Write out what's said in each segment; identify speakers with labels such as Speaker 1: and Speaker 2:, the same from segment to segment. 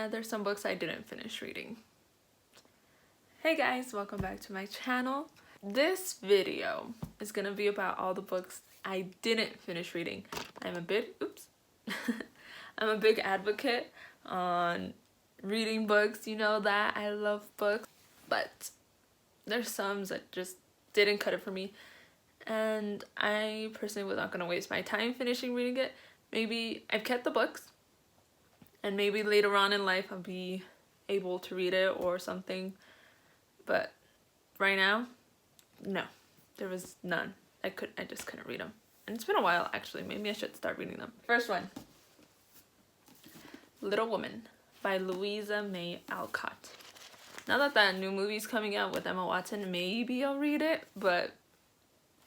Speaker 1: and there's some books I didn't finish reading. Hey guys, welcome back to my channel. This video is gonna be about all the books I didn't finish reading. I'm a big advocate on reading books, you know that. I love books, but there's some that just didn't cut it for me. And I personally was not gonna waste my time finishing reading it. Maybe I've kept the books, and maybe later on in life I'll be able to read it or something. But right now, no, there was none. I just couldn't read them. And it's been a while actually. Maybe I should start reading them. First one, Little Woman by Louisa May Alcott. Now that new movie's coming out with Emma Watson, maybe I'll read it, but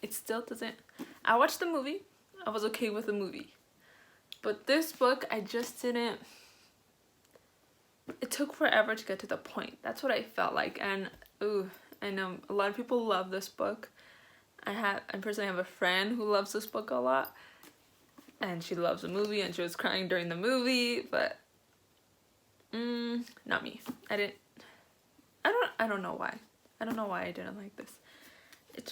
Speaker 1: it still doesn't. I watched the movie. I was okay with the movie. But this book, I just didn't. It took forever to get to the point. That's what I felt like. And ooh, I know a lot of people love this book. I personally have a friend who loves this book a lot, and she loves the movie, and she was crying during the movie. But not me. I don't know why. I don't know why I didn't like this. It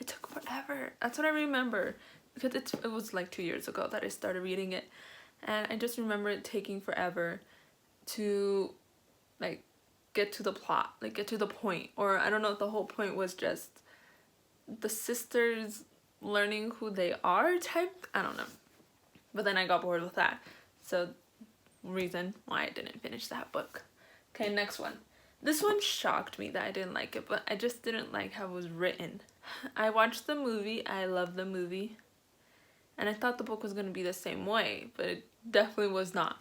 Speaker 1: took forever. That's what I remember, because it was like 2 years ago that I started reading it, and I just remember it taking forever to like get to the plot, like get to the point. Or I don't know if the whole point was just the sisters learning who they are type. I don't know. But then I got bored with that. So reason why I didn't finish that book. Okay, next one. This one shocked me that I didn't like it, but I just didn't like how it was written. I watched the movie. I love the movie. And I thought the book was going to be the same way, but it definitely was not.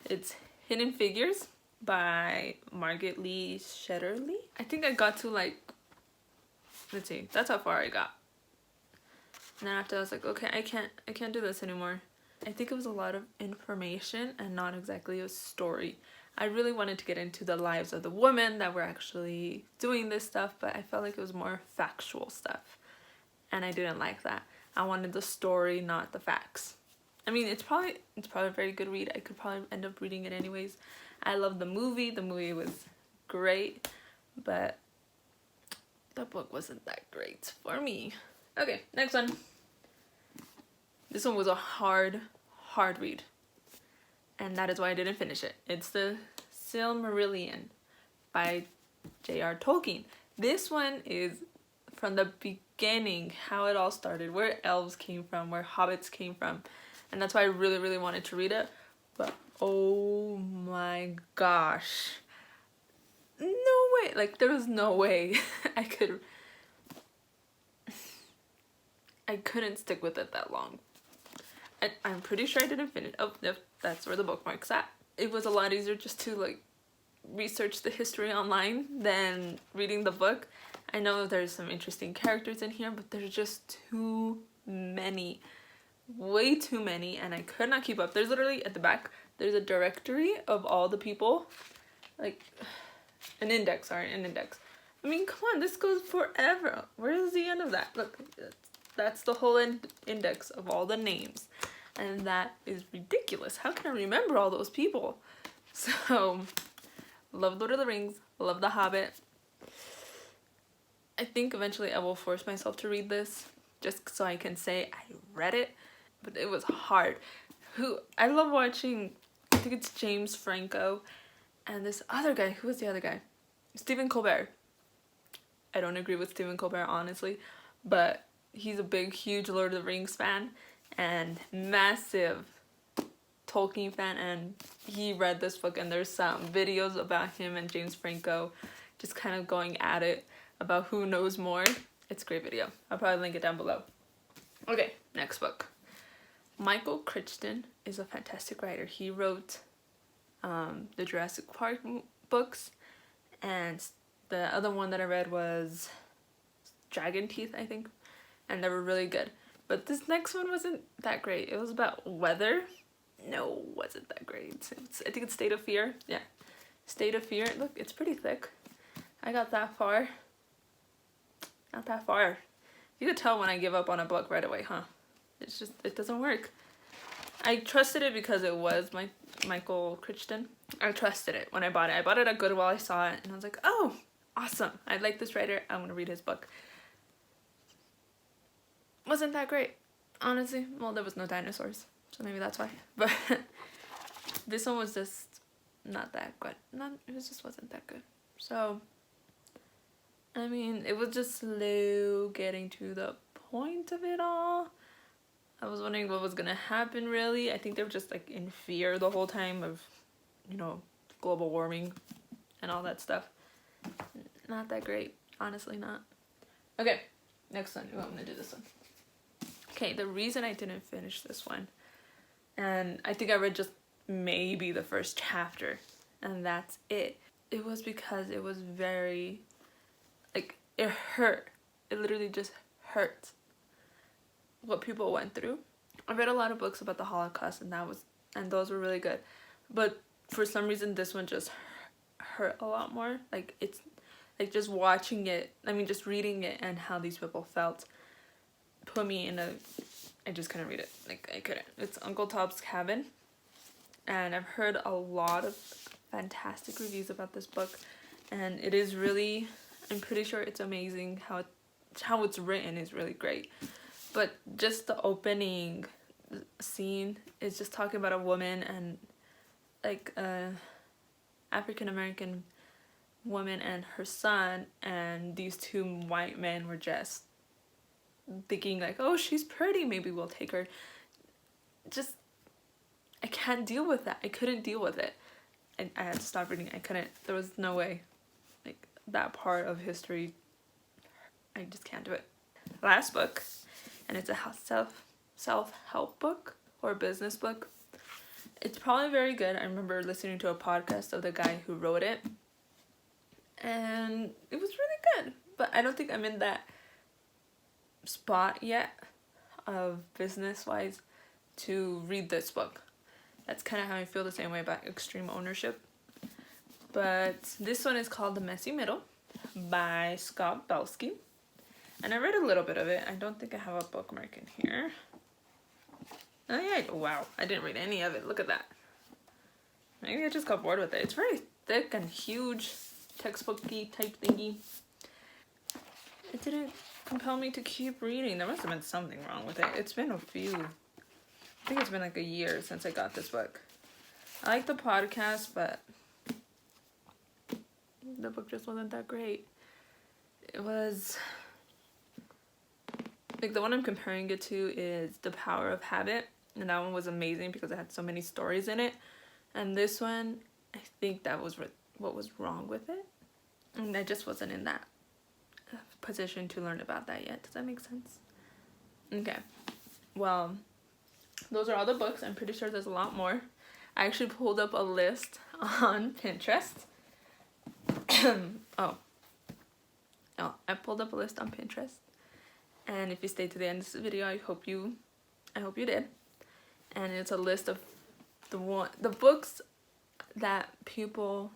Speaker 1: It's Hidden Figures by Margaret Lee Shetterly. I think I got to like, let's see, that's how far I got. And then after I was like, okay, I can't do this anymore. I think it was a lot of information and not exactly a story. I really wanted to get into the lives of the women that were actually doing this stuff, but I felt like it was more factual stuff. And I didn't like that. I wanted the story, not the facts. I mean, it's probably a very good read. I could probably end up reading it anyways. I love the movie. The movie was great, but the book wasn't that great for me. Okay, next one. This one was a hard read, and that is why I didn't finish it. It's the Silmarillion by J.R. Tolkien. This one is from the beginning, how it all started, where elves came from, where hobbits came from, and that's why I really wanted to read it. But oh my gosh, no way, like there was no way I couldn't stick with it that long. I'm pretty sure I didn't finish. Oh, yep, that's where the bookmark's at. It was a lot easier just to like research the history online than reading the book. I know there's some interesting characters in here, but there's just too many. Way too many, and I could not keep up. There's literally at the back, there's a directory of all the people. Like an index. I mean, come on, this goes forever. Where is the end of that? Look, that's the whole index of all the names. And that is ridiculous. How can I remember all those people? So, love Lord of the Rings, love The Hobbit. I think eventually I will force myself to read this, just so I can say I read it, but it was hard. I love watching, I think it's James Franco, and this other guy. Who was the other guy? Stephen Colbert. I don't agree with Stephen Colbert, honestly, but he's a huge Lord of the Rings fan and massive Tolkien fan, and he read this book, and there's some videos about him and James Franco just kind of going at it about who knows more. It's a great video. I'll probably link it down below. Okay, next book. Michael Crichton is a fantastic writer. He wrote the Jurassic Park books, and the other one that I read was Dragon Teeth, I think, and they were really good. But this next one wasn't that great. It was about weather. No, wasn't that great. I think it's State of Fear. Yeah, State of Fear. Look, it's pretty thick. I got that far. Not that far. You could tell when I give up on a book right away, huh? It doesn't work. I trusted it because it was Michael Crichton. I trusted it when I bought it. I bought it at Goodwill. I saw it and I was like, oh, awesome. I like this writer. I'm gonna read his book. Wasn't that great, honestly. Well, there was no dinosaurs, so maybe that's why. But this one was just not that good. It just wasn't that good. So, I mean, it was just slow getting to the point of it all. I was wondering what was gonna happen, really. I think they were just like in fear the whole time of, you know, global warming and all that stuff. Not that great, honestly, not. Okay, next one. Oh, I'm gonna do this one. Okay, the reason I didn't finish this one, and I think I read just maybe the first chapter, and that's it. It was because it was very, like, it hurt. It literally just hurt what people went through. I read a lot of books about the Holocaust, and those were really good. But for some reason, this one just hurt a lot more. Like, it's, like, just watching it, I mean, just reading it and how these people felt put me in a, I just couldn't read it. Like, I couldn't. It's Uncle Tom's Cabin, and I've heard a lot of fantastic reviews about this book, and it is really, I'm pretty sure it's amazing. How it's written is really great. But just the opening scene is just talking about a woman and, like, a African-American woman and her son, and these two white men were just thinking like, oh, she's pretty, maybe we'll take her. Just, I can't deal with that. I couldn't deal with it. I had to stop reading. I couldn't. There was no way. Like, that part of history, I just can't do it. Last book, and it's a self-help book or business book. It's probably very good. I remember listening to a podcast of the guy who wrote it, and it was really good. But I don't think I'm in that spot yet of business-wise to read this book. That's kind of how I feel the same way about Extreme Ownership. But this one is called The Messy Middle by Scott Belsky. And I read a little bit of it. I don't think I have a bookmark in here. Oh yeah, wow. I didn't read any of it. Look at that. Maybe I just got bored with it. It's very thick and huge, textbooky type thingy. It didn't compel me to keep reading. There must have been something wrong with it. It's been a few. I think it's been like a year since I got this book. I like the podcast, but the book just wasn't that great. It was, like, the one I'm comparing it to is The Power of Habit, and that one was amazing because it had so many stories in it. And this one, I think that was what was wrong with it, and I just wasn't in that position to learn about that yet. Does that make sense? Okay, well, those are all the books. I'm pretty sure there's a lot more. I actually pulled up a list on Pinterest. I pulled up a list on Pinterest, and if you stayed to the end of this video, I hope you did. And it's a list of the books that people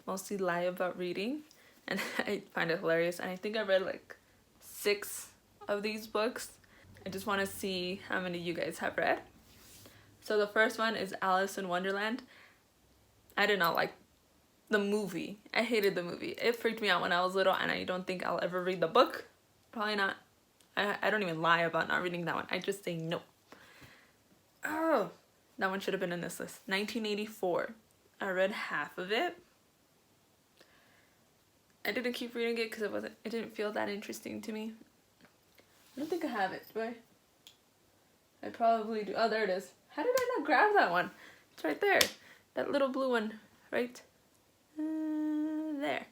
Speaker 1: mostly lie about reading, and I find it hilarious. And I think I read like 6 of these books. I just want to see how many you guys have read. So the first one is Alice in Wonderland. I did not like the movie. I hated the movie. It freaked me out when I was little, and I don't think I'll ever read the book. Probably not. I don't even lie about not reading that one. I just say no. Oh, that one should have been in this list. 1984. I read half of it. I didn't keep reading it because it didn't feel that interesting to me. I don't think I have it, do I? I probably do. Oh, there it is. How did I not grab that one? It's right there. That little blue one, right? There.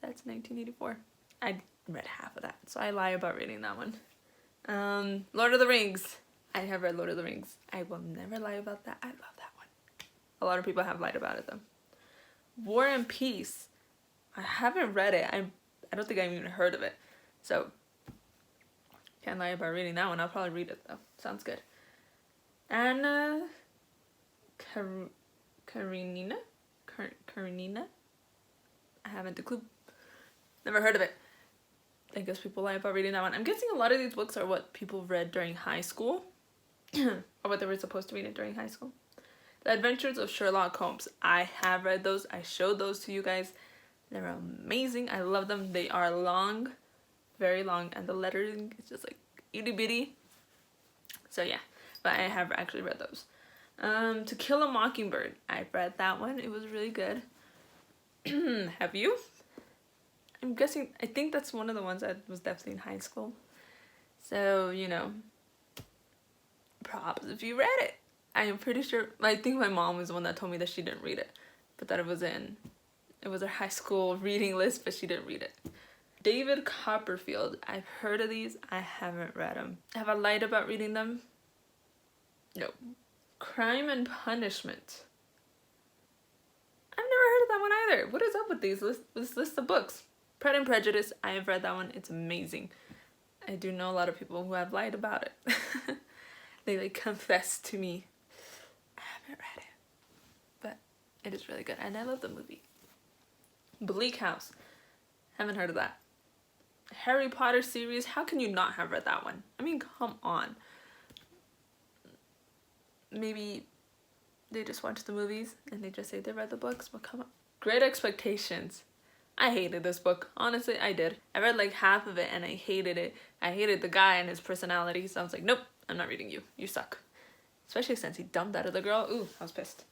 Speaker 1: That's 1984. I read half of that, so I lie about reading that one. Lord of the Rings. I have read Lord of the Rings. I will never lie about that. I love that one. A lot of people have lied about it, though. War and Peace. I haven't read it. I don't think I've even heard of it. So, can't lie about reading that one. I'll probably read it, though. Sounds good. Anna Karenina? Karenina? I haven't a clue. Never heard of it. I guess people lie about reading that one. I'm guessing a lot of these books are what people read during high school. or what they were supposed to read during high school. The Adventures of Sherlock Holmes. I have read those. I showed those to you guys. They're amazing. I love them. They are long, very long, and the lettering is just like itty bitty. So yeah, but I have actually read those. To Kill a Mockingbird. I've read that one. It was really good. Have you? I'm guessing, I think that's one of the ones that was definitely in high school. So, you know, props if you read it. I am pretty sure, I think my mom was the one that told me that she didn't read it, but that it was her high school reading list, but she didn't read it. David Copperfield. I've heard of these. I haven't read them. Have I lied about reading them? No. Crime and Punishment. I've never heard of that one either. What is up with this list of books? Pride and Prejudice. I have read that one. It's amazing. I do know a lot of people who have lied about it. They like confess to me. I haven't read it, but it is really good, and I love the movie. Bleak House. Haven't heard of that. Harry Potter series. How can you not have read that one? I mean, come on. Maybe they just watch the movies and they just say they read the books, but come on. Great Expectations. I hated this book. Honestly, I did. I read like half of it and I hated it. I hated the guy and his personality, so I was like, nope, I'm not reading you. You suck. Especially since he dumped out of the girl. Ooh, I was pissed.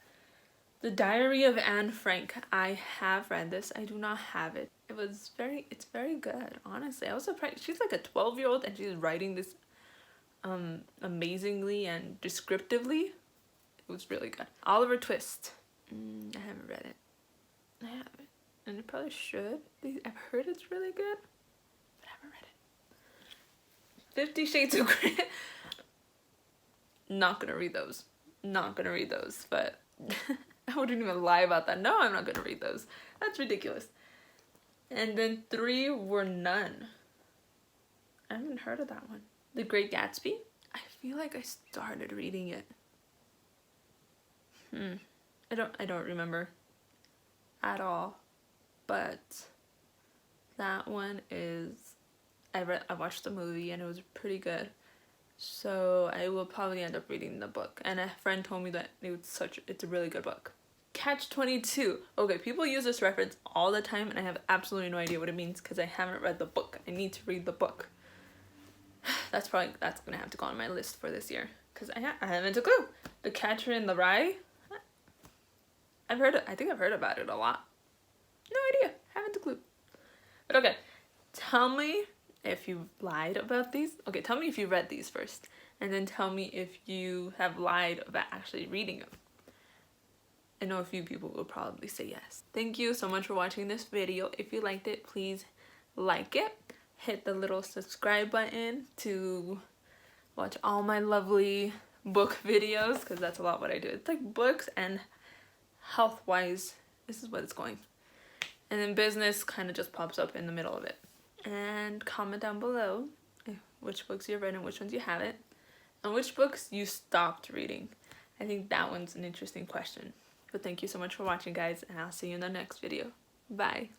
Speaker 1: The Diary of Anne Frank. I have read this. I do not have it. It's very good, honestly. I was surprised. She's like a 12-year-old and she's writing this amazingly and descriptively. It was really good. Oliver Twist. I haven't read it. I haven't. And I probably should. I've heard it's really good, but I haven't read it. 50 Shades of Grey. Not gonna read those. Not gonna read those, but I wouldn't even lie about that. No, I'm not gonna read those. That's ridiculous. And then 3 Were None. I haven't heard of that one. The Great Gatsby. I feel like I started reading it. I don't remember at all. But that one is, I watched the movie and it was pretty good. So I will probably end up reading the book. And a friend told me that it's a really good book. Catch-22. Okay, people use this reference all the time and I have absolutely no idea what it means because I haven't read the book. I need to read the book. That's gonna have to go on my list for this year because I haven't a clue. The Catcher in the Rye. I think I've heard about it a lot. No idea. Haven't a clue. But okay, tell me if you lied about these. Okay, tell me if you read these first, and then tell me if you have lied about actually reading them. I know a few people will probably say yes. Thank you so much for watching this video. If you liked it, please like it. Hit the little subscribe button to watch all my lovely book videos, because that's a lot what I do. It's like books and health-wise, this is what it's going. And then business kind of just pops up in the middle of it. And comment down below which books you've read and which ones you haven't. And which books you stopped reading. I think that one's an interesting question. But thank you so much for watching, guys, and I'll see you in the next video. Bye.